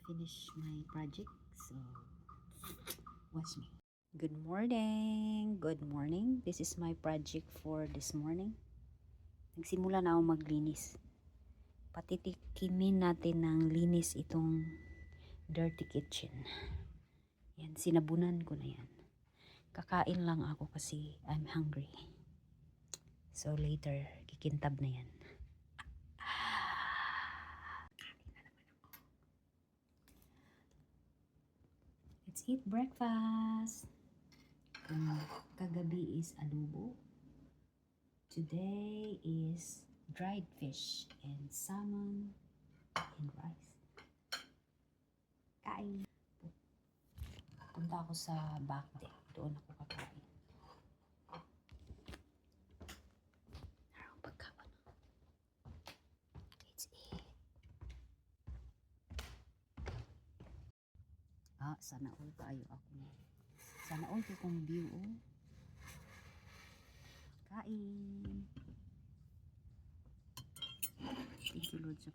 finish my project, so watch me. Good morning! Good morning! This is my project for this morning. Nagsimula na ako maglinis. Patitikimin natin ng linis itong dirty kitchen. Yan, sinabunan ko na yan. Kakain lang ako kasi I'm hungry. So later, kikintab na yan. Let's eat breakfast. Kagabi is adobo. Today is dried fish and salmon and rice. Kain. Punta ako sa back deck. Doon ako kakain. Harang pagkawan. Let's eat. Sana all tayo ako. Sana all ko kong view. Kain. Thank you Lord sa